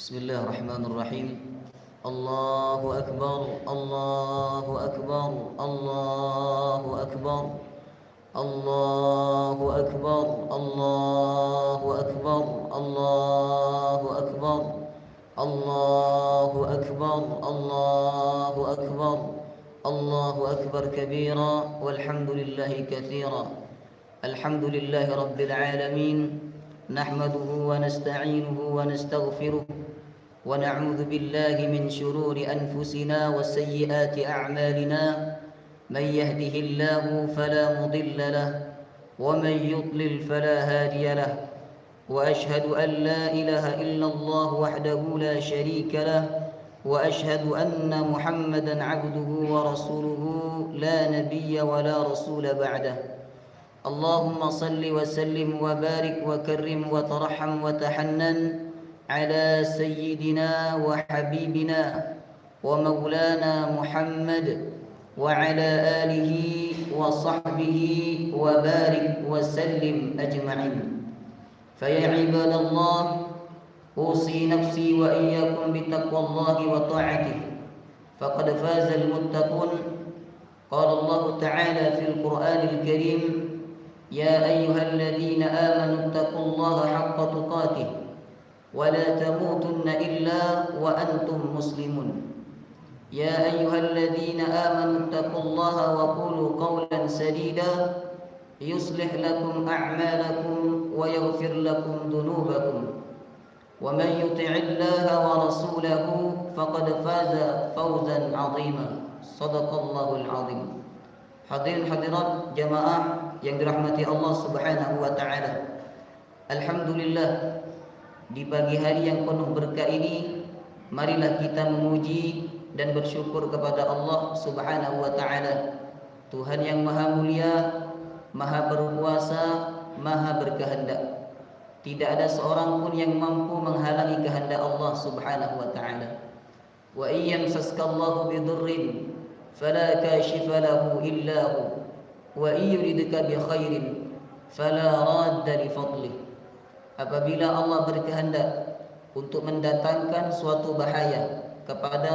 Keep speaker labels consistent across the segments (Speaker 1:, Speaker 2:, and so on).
Speaker 1: Bismillahirrahmanirrahim. Allahu akbar, Allahu akbar, Allahu akbar, Allahu akbar, Allahu akbar, Allahu akbar, Allahu akbar, Allahu akbar, Allahu akbar kabira, walhamdulillahi katsira. Alhamdulillahi rabbil alamin. Nahmaduhu wa nasta'inuhu wa nastaghfiruh wa na'udzu billahi min shururi anfusina wa sayyiati a'malina. Man yahdihillahu fala mudilla lahu wa man yudlil fala hadiya lahu. Wa ashhadu an la ilaha illallah wahdahu la sharika lahu wa ashhadu anna Muhammadan 'abduhu wa rasuluhu la nabiyya wa la rasula ba'dahu. اللهم صل وسلم وبارك وكرم وترحم وتحنن على سيدنا وحبيبنا ومولانا محمد وعلى آله وصحبه وبارك وسلم أجمعين. فيا عباد الله، أوصي نفسي وإياكم بتقوى الله وطاعته، فقد فاز المتقون. قال الله تعالى في القرآن الكريم: يا أيها الذين آمنوا اتقوا الله حق تقاته ولا تموتن إلا وأنتم مسلمون. يا أيها الذين آمنوا اتقوا الله وقولوا قولا سديدا يصلح لكم أعمالكم ويغفر لكم ذنوبكم ومن يطع الله ورسوله فقد فاز فوزا عظيما. صدق الله العظيم. Hadirin hadirat jamaah yang dirahmati Allah Subhanahu wa taala. Alhamdulillah, di pagi hari yang penuh berkah ini marilah kita memuji dan bersyukur kepada Allah Subhanahu wa taala, Tuhan yang Maha Mulia, Maha Berkuasa, Maha Berkehendak. Tidak ada seorang pun yang mampu menghalangi kehendak Allah Subhanahu wa taala. Wa iyyamsaskallahu bidurrin فلا كاشف له إلا هو وإن يردك بخير فلا راد لفضله. Apabila Allah berkehendak untuk mendatangkan suatu bahaya kepada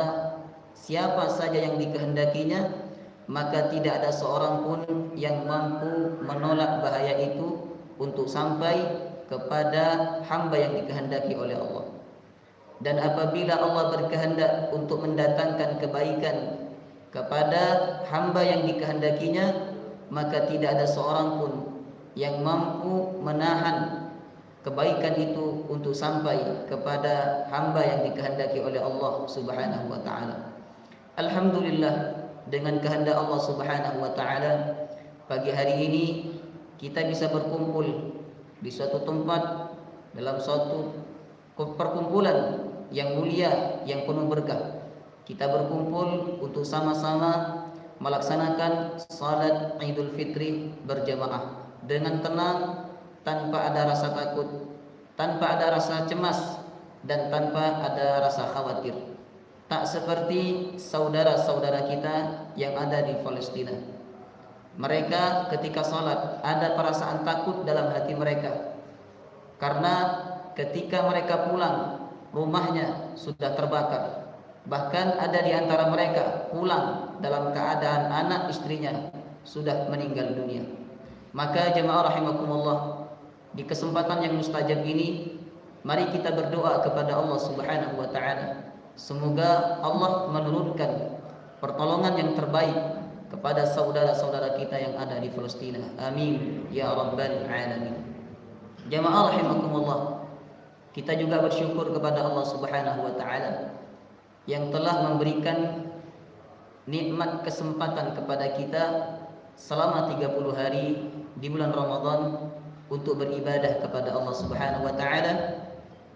Speaker 1: siapa saja yang dikehendakinya, maka tidak ada seorang pun yang mampu menolak bahaya itu untuk sampai kepada hamba yang dikehendaki oleh Allah. Dan apabila Allah berkehendak untuk mendatangkan kebaikan kepada hamba yang dikehendakinya, maka tidak ada seorang pun yang mampu menahan kebaikan itu untuk sampai kepada hamba yang dikehendaki oleh Allah Subhanahu wa taala. Alhamdulillah, dengan kehendak Allah Subhanahu wa taala, pagi hari ini kita bisa berkumpul di suatu tempat dalam suatu perkumpulan yang mulia, yang penuh berkah. Kita berkumpul untuk sama-sama melaksanakan salat Idul Fitri berjamaah dengan tenang, tanpa ada rasa takut, tanpa ada rasa cemas, dan tanpa ada rasa khawatir. Tak seperti saudara-saudara kita yang ada di Palestina. Mereka ketika salat ada perasaan takut dalam hati mereka, karena ketika mereka pulang rumahnya sudah terbakar. Bahkan ada di antara mereka pulang dalam keadaan anak istrinya sudah meninggal dunia. Maka jemaah rahimakumullah, di kesempatan yang mustajab ini, mari kita berdoa kepada Allah Subhanahu wa taala. Semoga Allah menurunkan pertolongan yang terbaik kepada saudara-saudara kita yang ada di Palestina. Amin ya rabbal alamin. Jemaah rahimakumullah, kita juga bersyukur kepada Allah Subhanahu wa taala yang telah memberikan nikmat kesempatan kepada kita selama 30 hari di bulan Ramadan untuk beribadah kepada Allah Subhanahu wa taala,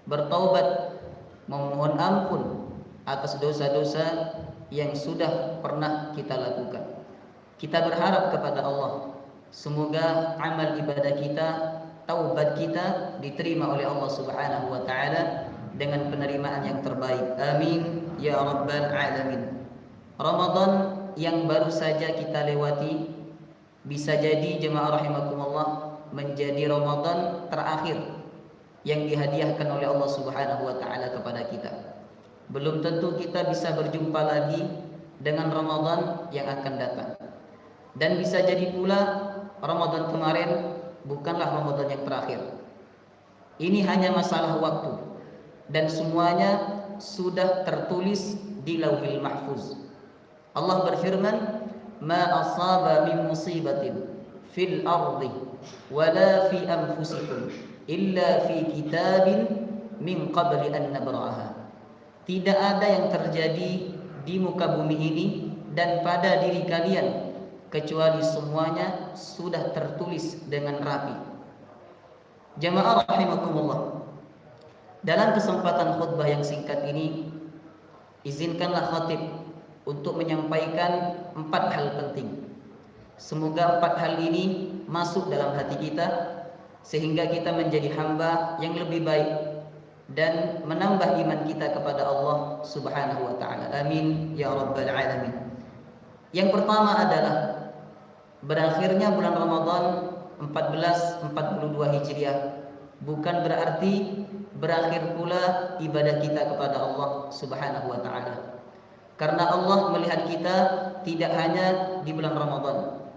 Speaker 1: bertaubat, memohon ampun atas dosa-dosa yang sudah pernah kita lakukan. Kita berharap kepada Allah semoga amal ibadah kita, taubat kita diterima oleh Allah Subhanahu wa taala dengan penerimaan yang terbaik. Amin ya rabbal alamin. Ramadan yang baru saja kita lewati bisa jadi jemaah rahimakumullah menjadi Ramadan terakhir
Speaker 2: yang dihadiahkan oleh Allah Subhanahu wa taala kepada kita. Belum tentu kita bisa berjumpa lagi dengan Ramadan yang akan datang. Dan bisa jadi pula Ramadan kemarin bukanlah Ramadan yang terakhir. Ini hanya masalah waktu, dan semuanya sudah tertulis di Lauhil Mahfuz. Allah berfirman, "Ma asaba min musibatin fil ardi wala fi anfusikum illa fi kitabin min qabli an nabraha." Tidak ada yang terjadi di muka bumi ini dan pada diri kalian kecuali semuanya sudah tertulis dengan rapi. Jamaah rahimakumullah, dalam kesempatan khutbah yang singkat ini, izinkanlah khatib untuk menyampaikan 4 hal penting. Semoga 4 hal ini masuk dalam hati kita, sehingga kita menjadi hamba yang lebih baik dan menambah iman kita kepada Allah Subhanahu wa ta'ala. Amin ya rabbal alamin. Yang pertama adalah berakhirnya bulan Ramadan 1442 Hijriah bukan berarti berakhir pula ibadah kita kepada Allah Subhanahu wa ta'ala. Karena Allah melihat kita tidak hanya di bulan Ramadan.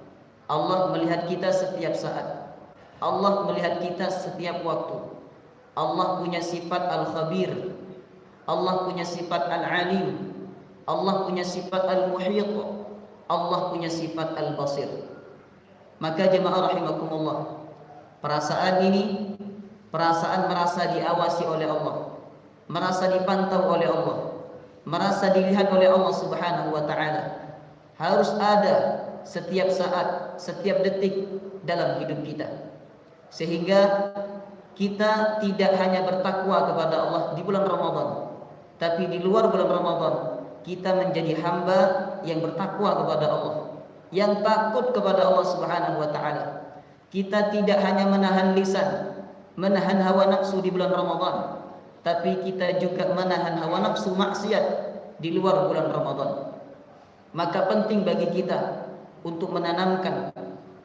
Speaker 2: Allah melihat kita setiap saat. Allah melihat kita setiap waktu. Allah punya sifat Al-Khabir. Allah punya sifat Al-Alim. Allah punya sifat Al-Muhit. Allah punya sifat Al-Basir. Maka jemaah rahimakumullah, perasaan ini, perasaan merasa diawasi oleh Allah, merasa dipantau oleh Allah, merasa dilihat oleh Allah Subhanahu wa ta'ala, harus ada setiap saat, setiap detik dalam hidup kita, sehingga kita tidak hanya bertakwa kepada Allah di bulan Ramadan, tapi di luar bulan Ramadan kita menjadi hamba yang bertakwa kepada Allah, yang takut kepada Allah Subhanahu wa ta'ala. Kita tidak hanya menahan lisan, menahan hawa nafsu di bulan Ramadan, tapi kita juga menahan hawa nafsu maksiat di luar bulan Ramadan. Maka penting bagi kita untuk menanamkan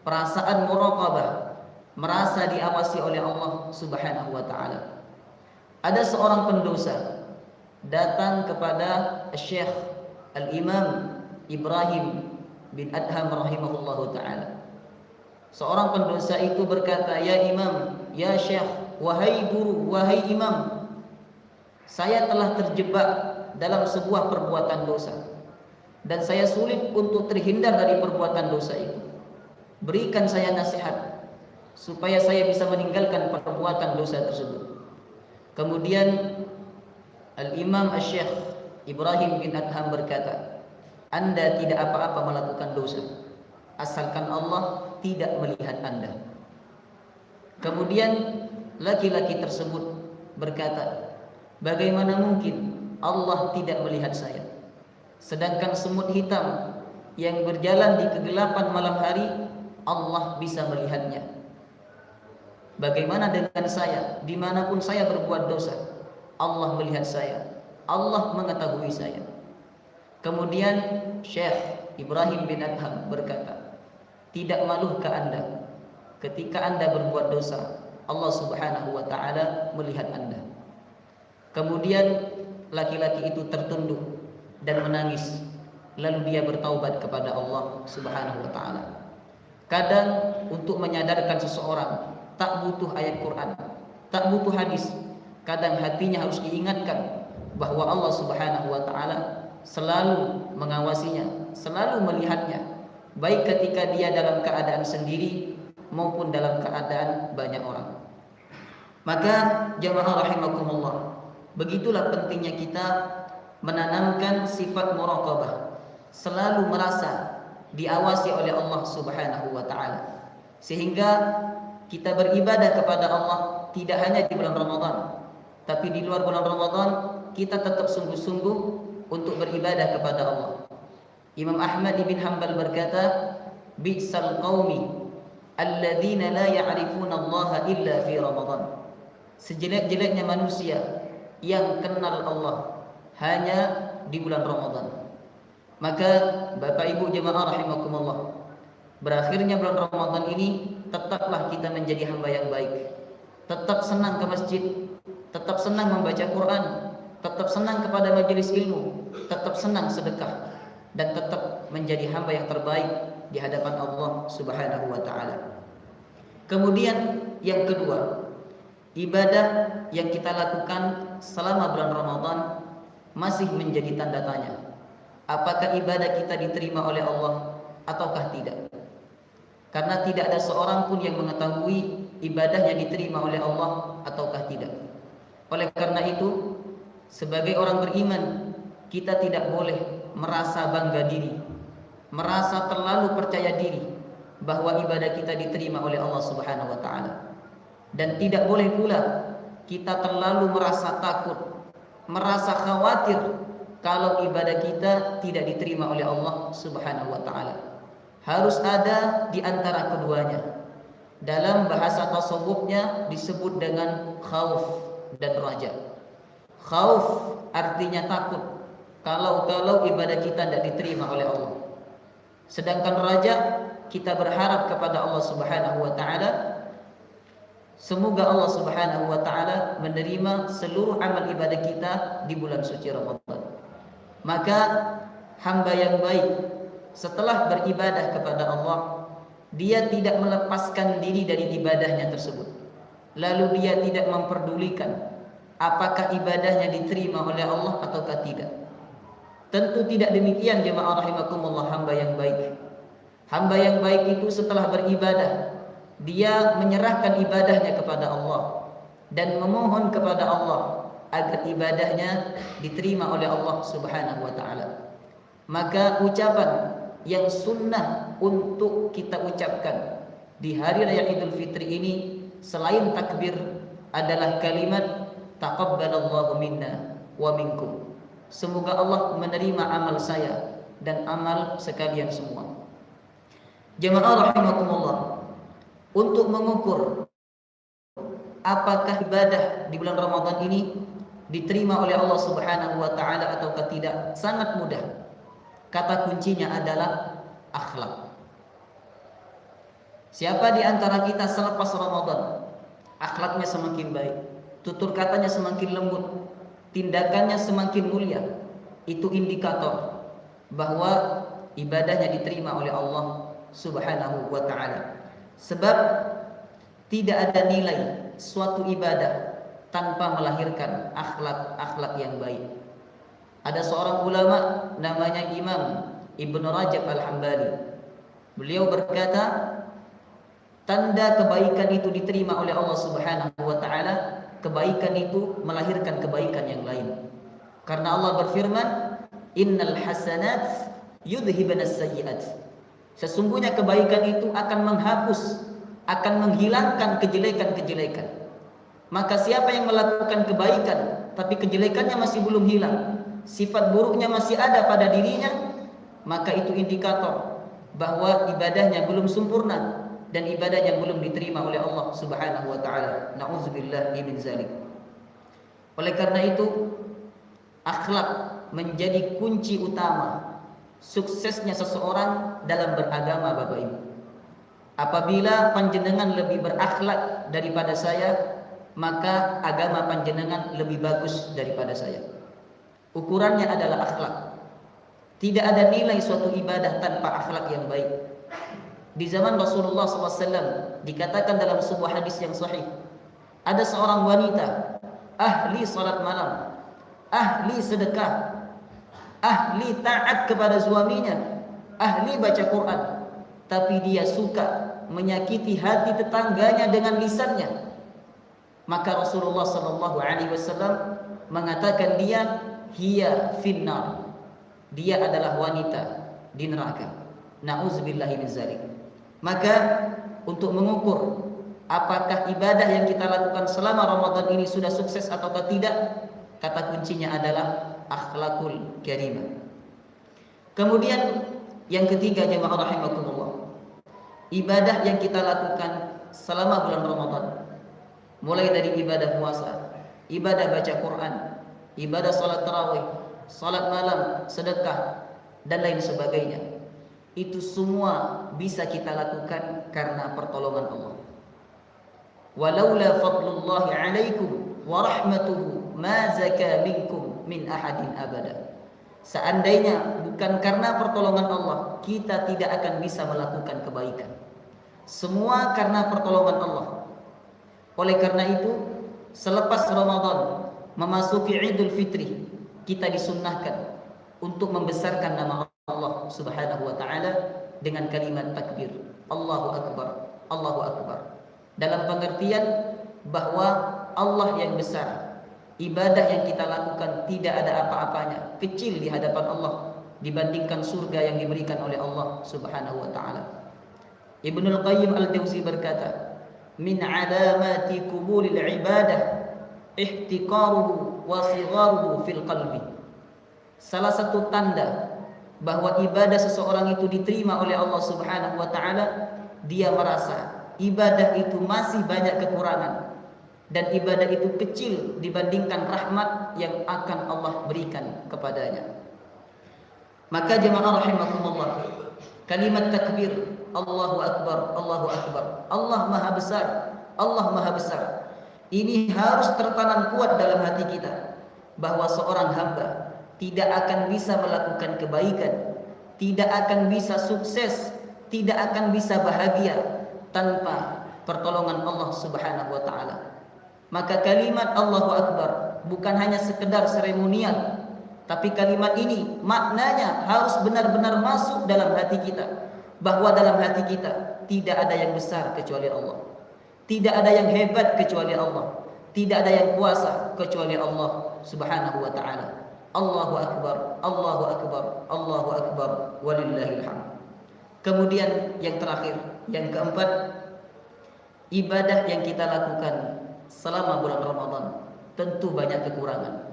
Speaker 2: perasaan muraqabah, merasa diawasi oleh Allah Subhanahu wa ta'ala. Ada seorang pendosa datang kepada Syekh Al-Imam Ibrahim bin Adham rahimahullahu ta'ala. Seorang pendosa itu berkata, "Ya Imam, ya Syekh, wahai guru, wahai imam, saya telah terjebak dalam sebuah perbuatan dosa dan saya sulit untuk terhindar dari perbuatan dosa itu. Berikan saya nasihat supaya saya bisa meninggalkan perbuatan dosa tersebut." Kemudian Al-Imam Syekh Ibrahim bin Adham berkata, "Anda tidak apa-apa melakukan dosa, asalkan Allah tidak melihat Anda." Kemudian laki-laki tersebut berkata, "Bagaimana mungkin Allah tidak melihat saya? Sedangkan semut hitam yang berjalan di kegelapan malam hari, Allah bisa melihatnya. Bagaimana dengan saya? Dimanapun saya berbuat dosa, Allah melihat saya, Allah mengetahui saya." Kemudian Syekh Ibrahim bin Adham berkata, "Tidak malukah Anda ketika Anda berbuat dosa, Allah Subhanahu wa ta'ala melihat Anda?" Kemudian laki-laki itu tertunduk dan menangis, lalu dia bertaubat kepada Allah Subhanahu wa ta'ala. Kadang untuk menyadarkan seseorang tak butuh ayat Quran, tak butuh hadis. Kadang hatinya harus diingatkan bahwa Allah Subhanahu wa ta'ala selalu mengawasinya, selalu melihatnya, baik ketika dia dalam keadaan sendiri maupun dalam keadaan banyak orang. Maka jamaah rahimakumullah, begitulah pentingnya kita menanamkan sifat muraqabah, selalu merasa diawasi oleh Allah Subhanahu wa ta'ala, sehingga kita beribadah kepada Allah tidak hanya di bulan Ramadan, tapi di luar bulan Ramadan kita tetap sungguh-sungguh untuk beribadah kepada Allah. Imam Ahmad bin Hanbal berkata, "Bi'sal qaumi alladzina la ya'rifuna Allah illa fi Ramadan." Sejelek-jeleknya manusia yang kenal Allah hanya di bulan Ramadan. Maka Bapak Ibu jemaah rahimakumullah, berakhirnya bulan Ramadan ini tetaplah kita menjadi hamba yang baik. tetap senang ke masjid, tetap senang membaca Quran, tetap senang kepada majelis ilmu, tetap senang sedekah, dan tetap menjadi hamba yang terbaik di hadapan Allah Subhanahu wa taala. Kemudian yang kedua, ibadah yang kita lakukan selama bulan Ramadan masih menjadi tanda tanya. Apakah ibadah kita diterima oleh Allah ataukah tidak? Karena tidak ada seorang pun yang mengetahui ibadahnya diterima oleh Allah ataukah tidak. Oleh karena itu, sebagai orang beriman, kita tidak boleh merasa bangga diri, merasa terlalu percaya diri bahwa ibadah kita diterima oleh Allah Subhanahu wa taala. Dan tidak boleh pula kita terlalu merasa takut, merasa khawatir kalau ibadah kita tidak diterima oleh Allah Subhanahu wa taala. Harus ada di antara keduanya. Dalam bahasa tasawufnya disebut dengan khauf dan raja. Khauf artinya takut kalau ibadah kita tidak diterima oleh Allah. Sedangkan raja, kita berharap kepada Allah Subhanahu wa taala, semoga Allah Subhanahu wa taala menerima seluruh amal ibadah kita di bulan suci Ramadan. Maka hamba yang baik setelah beribadah kepada Allah, dia tidak melepaskan diri dari ibadahnya tersebut. Lalu dia tidak memperdulikan apakah ibadahnya diterima oleh Allah ataukah tidak. Tentu tidak demikian jemaah rahimakumullah hamba yang baik. Hamba yang baik itu setelah beribadah, dia menyerahkan ibadahnya kepada Allah dan memohon kepada Allah agar ibadahnya diterima oleh Allah Subhanahu wa taala. Maka ucapan yang sunnah untuk kita ucapkan di hari raya Idul Fitri ini selain takbir adalah kalimat taqabbalallahu minna wa minkum. Semoga Allah menerima amal saya dan amal sekalian semua. Jemaah rahimakumullah, untuk mengukur apakah ibadah di bulan Ramadan ini diterima oleh Allah Subhanahu wa taala ataukah tidak sangat mudah. Kata kuncinya adalah akhlak. Siapa di antara kita selepas Ramadan akhlaknya semakin baik, tutur katanya semakin lembut, tindakannya semakin mulia, itu indikator bahwa ibadahnya diterima oleh Allah Subhanahu wa taala. Sebab tidak ada nilai suatu ibadah tanpa melahirkan akhlak-akhlak yang baik. Ada seorang ulama namanya Imam Ibnu Rajab Al-Hambali. Beliau berkata, tanda kebaikan itu diterima oleh Allah Subhanahu wa taala, kebaikan itu melahirkan kebaikan yang lain. Karena Allah berfirman, "Innal hasanat yudhibanas sayyi'at." Sesungguhnya kebaikan itu akan menghapus, akan menghilangkan kejelekan-kejelekan. Maka siapa yang melakukan kebaikan tapi kejelekannya masih belum hilang, sifat buruknya masih ada pada dirinya, maka itu indikator bahwa ibadahnya belum sempurna dan ibadahnya belum diterima oleh Allah Subhanahu wa taala. Nauzubillahi min zalik. Oleh karena itu, akhlak menjadi kunci utama suksesnya seseorang dalam beragama, Bapak Ibu. Apabila panjenengan lebih berakhlak daripada saya, maka agama panjenengan lebih bagus daripada saya. Ukurannya adalah akhlak. Tidak ada nilai suatu ibadah tanpa akhlak yang baik. Di zaman Rasulullah SAW dikatakan dalam sebuah hadis yang sahih, ada seorang wanita ahli salat malam, ahli sedekah, ahli taat kepada suaminya, ahli baca Quran, tapi dia suka menyakiti hati tetangganya dengan lisannya. Maka Rasulullah SAW mengatakan dia hiya finnar, dia adalah wanita di neraka. Nauzubillahi min zalik. Maka untuk mengukur apakah ibadah yang kita lakukan selama Ramadan ini sudah sukses ataukah tidak, kata kuncinya adalah akhlakul karimah. Kemudian yang ketiga, jemaah rahimakumullah, ibadah yang kita lakukan selama bulan Ramadan, mulai dari ibadah puasa, ibadah baca Quran, ibadah salat tarawih, salat malam, sedekah, dan lain sebagainya, itu semua bisa kita lakukan karena pertolongan Allah. walaula fadlullahi 'alaikum wa rahmatuhu ma zaka minkum min ahadin abada. Seandainya bukan karena pertolongan Allah, kita tidak akan bisa melakukan kebaikan. Semua karena pertolongan Allah. Oleh karena itu, selepas Ramadan memasuki Idul Fitri, kita disunnahkan untuk membesarkan nama Allah Subhanahu wa taala dengan kalimat takbir, Allahu Akbar, Allahu Akbar. Dalam pengertian bahwa Allah yang besar, ibadah yang kita lakukan tidak ada apa-apanya, kecil di hadapan Allah dibandingkan surga yang diberikan oleh Allah Subhanahu wa taala. Ibnul Qayyim Al-Jauzi berkata, min alamati qubulil ibadah ihtiqaruhu wa sigharuhu fil qalbi. Salah satu tanda bahwa ibadah seseorang itu diterima oleh Allah Subhanahu wa taala, dia merasa ibadah itu masih banyak kekurangan dan ibadah itu kecil dibandingkan rahmat yang akan Allah berikan kepadanya. Maka jemaah rahimakumullah, kalimat takbir, Allahu Akbar, Allahu Akbar, Allah Maha Besar, Allah Maha Besar, ini harus tertanam kuat dalam hati kita, bahwa seorang hamba tidak akan bisa melakukan kebaikan, tidak akan bisa sukses, tidak akan bisa bahagia tanpa pertolongan Allah Subhanahu wa taala. Maka kalimat Allahu Akbar bukan hanya sekedar seremonial, tapi kalimat ini maknanya harus benar-benar masuk dalam hati kita, bahwa dalam hati kita tidak ada yang besar kecuali Allah, tidak ada yang hebat kecuali Allah, tidak ada yang kuasa kecuali Allah Subhanahu wa taala. Allahu Akbar, Allahu Akbar, Allahu Akbar, walillahil hamd. Kemudian yang terakhir, yang keempat, ibadah yang kita lakukan selama bulan Ramadan tentu banyak kekurangan,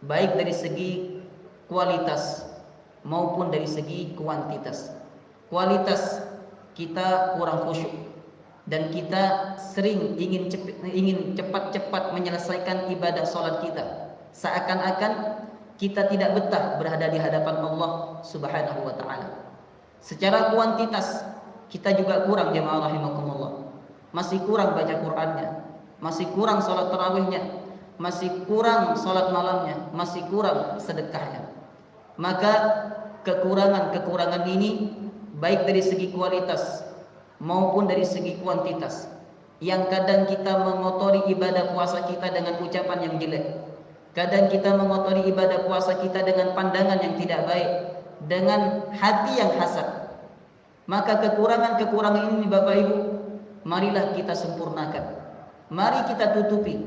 Speaker 2: baik dari segi kualitas maupun dari segi kuantitas. Kualitas kita kurang khusyuk dan kita sering ingin cepat-cepat menyelesaikan ibadah salat kita, seakan-akan kita tidak betah berada di hadapan Allah Subhanahu wa taala. Secara kuantitas kita juga kurang, jemaah rahimakumullah. Masih kurang baca Qur'annya, masih kurang salat tarawihnya, masih kurang salat malamnya, masih kurang sedekahnya. Maka kekurangan-kekurangan ini baik dari segi kualitas maupun dari segi kuantitas, yang kadang kita mengotori ibadah puasa kita dengan ucapan yang jelek, kadang kita mengotori ibadah puasa kita dengan pandangan yang tidak baik, dengan hati yang hasad. Maka kekurangan-kekurangan ini Bapak Ibu, marilah kita sempurnakan, mari kita tutupi.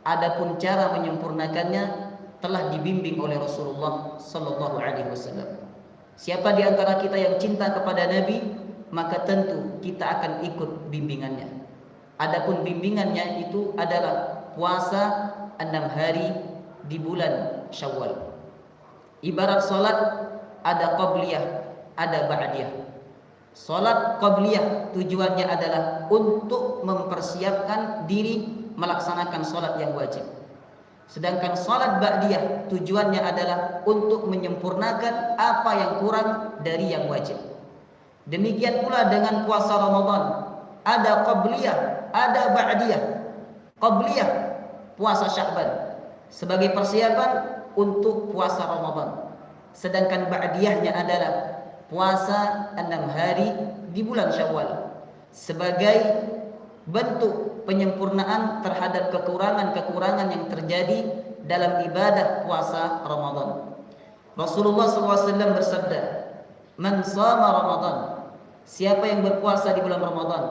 Speaker 2: Adapun cara menyempurnakannya telah dibimbing oleh Rasulullah sallallahu alaihi wasallam. Siapa di antara kita yang cinta kepada Nabi, maka tentu kita akan ikut bimbingannya. Adapun bimbingannya itu adalah puasa 6 hari di bulan Syawal. Ibarat salat, ada qabliyah, ada ba'diyah. Salat qabliyah tujuannya adalah untuk mempersiapkan diri melaksanakan salat yang wajib. Sedangkan salat ba'diyah tujuannya adalah untuk menyempurnakan apa yang kurang dari yang wajib. Demikian pula dengan puasa Ramadan, ada qabliyah, ada ba'diyah. Qabliyah, puasa Sya'ban sebagai persiapan untuk puasa Ramadan. Sedangkan ba'diyahnya adalah puasa 6 hari di bulan Syawal sebagai bentuk penyempurnaan terhadap kekurangan-kekurangan yang terjadi dalam ibadah puasa Ramadan. Rasulullah SAW bersabda, "Man shama Ramadan," siapa yang berpuasa di bulan Ramadan,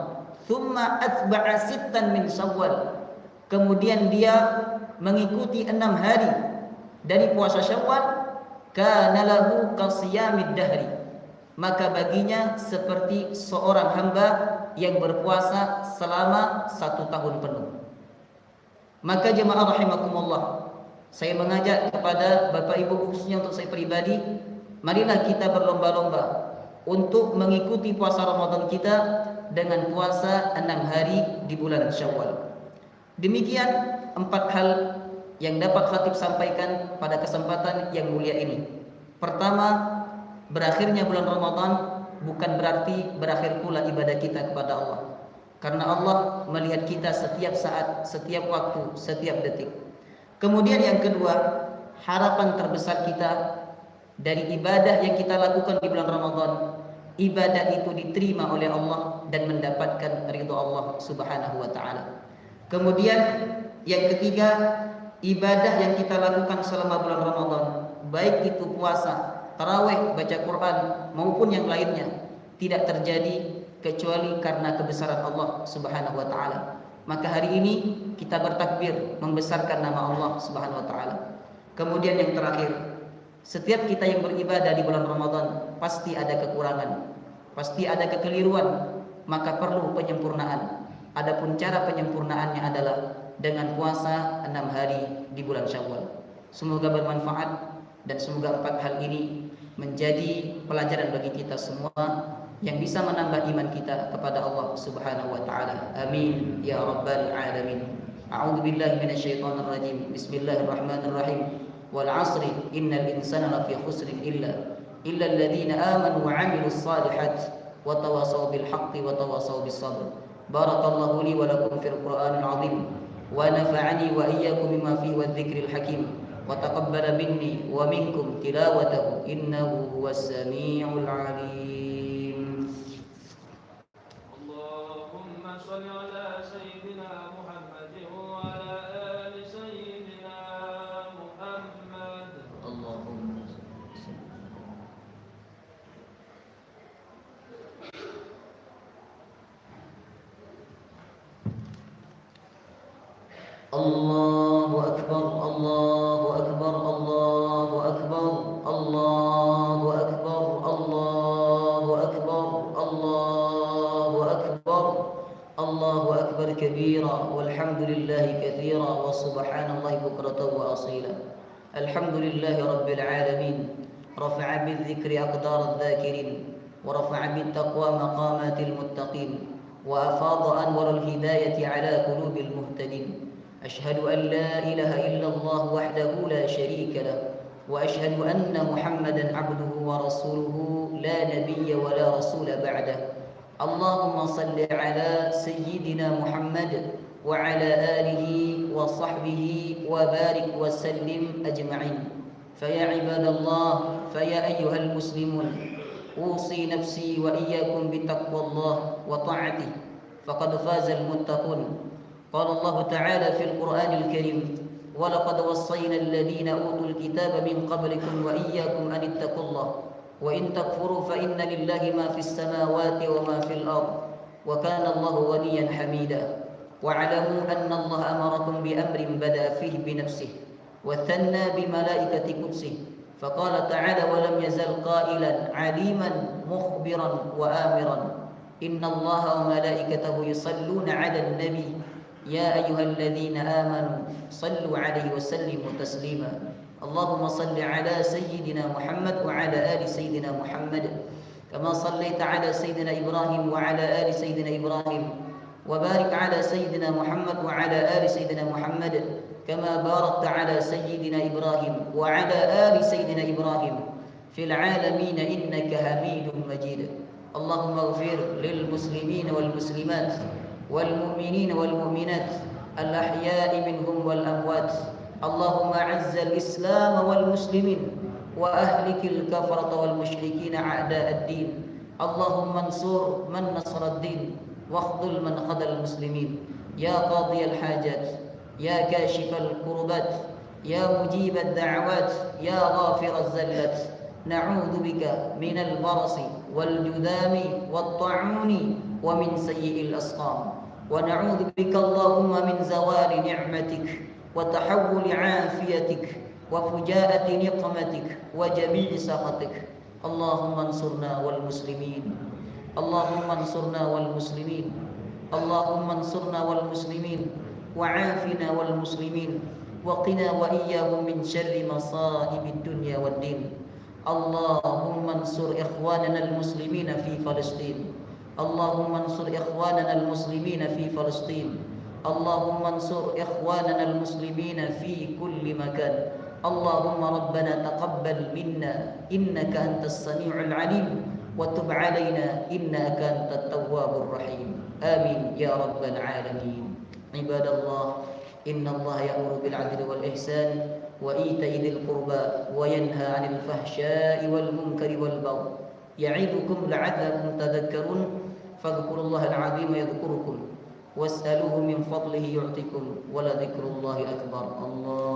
Speaker 2: "tsumma atba'a sittan min Syawal," kemudian dia mengikuti 6 hari dari puasa Syawal, "kana lahu kasiyamid dahri," maka baginya seperti seorang hamba yang berpuasa selama 1 tahun penuh. Maka jemaah rahimakumullah, saya mengajak kepada Bapak Ibu, khususnya untuk saya pribadi, marilah kita berlomba-lomba untuk mengikuti puasa Ramadan kita dengan puasa 6 hari di bulan Syawal. Demikian 4 hal yang dapat khatib sampaikan pada kesempatan yang mulia ini. Pertama, berakhirnya bulan Ramadan bukan berarti berakhir pula ibadah kita kepada Allah. karena Allah melihat kita setiap saat, setiap waktu, setiap detik. Kemudian yang kedua, harapan terbesar kita dari ibadah yang kita lakukan di bulan Ramadan, ibadah itu diterima oleh Allah dan mendapatkan ridho Allah Subhanahu wa taala. Kemudian yang ketiga, ibadah yang kita lakukan selama bulan Ramadan, baik itu puasa, tarawih, baca Quran maupun yang lainnya, tidak terjadi kecuali karena kebesaran Allah Subhanahu wa taala. Maka hari ini kita bertakbir membesarkan nama Allah Subhanahu wa taala. Kemudian yang terakhir, setiap kita yang beribadah di bulan Ramadan pasti ada kekurangan, pasti ada kekeliruan, maka perlu penyempurnaan. Adapun cara penyempurnaannya adalah dengan puasa 6 hari di bulan Syawal. Semoga bermanfaat dan semoga 4 hal ini menjadi pelajaran bagi kita semua yang bisa menambah iman kita kepada Allah Subhanahu wa taala. Amin ya rabbal alamin. A'udzu billahi minasyaitonir rajim. Bismillahirrahmanirrahim. Wal 'asri innal insana lafi khusrin illa alladziina aamanu wa 'amilus shalihaati wa tawassaw bil haqqi wa tawassaw bis sabr. Barakallahu li wa lakum fil Qur'anil 'azim wa nafa'ani wa iyyakum bima fihi wadh-dhikril hakim. وتقبل مني ومنكم تلاوته إنه هو السميع العليم.
Speaker 3: اللهم صل على سيدنا محمد وعلى آل سيدنا محمد.
Speaker 2: اللهم
Speaker 1: الله أكبر الله أكبر الله أكبر الله أكبر الله أكبر الله أكبر الله أكبر كبيرا والحمد لله كثيرا وسبحان الله بكرة وأصيلا. الحمد لله رب العالمين رفع بالذكر أقدار الذاكرين ورفع بالتقوى مقامات المتقين وأفاض أنور الهداية على قلوب المهتدين. أشهد أن لا إله إلا الله وحده لا شريك له وأشهد أن محمدا عبده ورسوله لا نبي ولا رسول بعده. اللهم صل على سيدنا محمد وعلى آله وصحبه وبارك وسلم أجمعين. فيا عباد الله، فيا أيها المسلمون، أوصي نفسي وإياكم بتقوى الله وطاعته فقد فاز المتقون. قال الله تعالى في القرآن الكريم: ولقد وصينا الذين أوتوا الكتاب من قبلكم وإياكم أن اتقوا الله وإن تكفروا فإن لله ما في السماوات وما في الأرض وكان الله غنيا حميدا. واعلموا أن الله أمركم بأمر بدأ فيه بنفسه وثنى بملائكة قدسه فقال تعالى: ولم يزل قائلا عليما مخبرا وآمرا إن الله وملائكته يصلون على النبي يا أيها الذين آمنوا صلوا عليه وسلموا تسليما. اللهم صل على سيدنا محمد وعلى آل سيدنا محمد كما صليت على سيدنا إبراهيم وعلى آل سيدنا إبراهيم وبارك على سيدنا محمد وعلى آل سيدنا محمد كما باركت على سيدنا إبراهيم وعلى آل سيدنا إبراهيم في العالمين إنك حميد مجيد. اللهم اغفر للمسلمين والمسلمات والمؤمنين والمؤمنات الأحياء منهم والأموات. اللهم أعز الإسلام والمسلمين وأهلك الكفرة والمشركين أعداء الدين. اللهم انصر من نصر الدين واخذل من خذل المسلمين. يا قاضي الحاجات، يا كاشف الكربات، يا مجيب الدعوات، يا غافر الزلات، نعوذ بك من البرص والجذام والطاعون ومن سيء الأسقام، ونعوذ بك اللهم من زوال نعمتك وتحول عافيتك وفجاءة نقمتك وجميع سخطك. اللهم انصرنا والمسلمين، اللهم انصرنا والمسلمين، اللهم انصرنا والمسلمين وعافنا والمسلمين وقنا وإياهم من شر مصائب الدنيا والدين. اللهم انصر إخواننا المسلمين في فلسطين، اللهم انصر إخواننا المسلمين في فلسطين، اللهم انصر إخواننا المسلمين في كل مكان. اللهم ربنا تقبل منا إنك أنت السميع العليم
Speaker 2: وتب علينا إنك أنت التواب الرحيم آمين يا رب العالمين. عباد الله إن الله يأمر بالعدل والإحسان وإيتاء ذي القربى وينهى عن الفحشاء والمنكر والبغي يعظكم لعلكم تذكرون فاذكروا الله العظيم يذكركم واسألوه من فضله يعطكم ولذكر الله أكبر. الله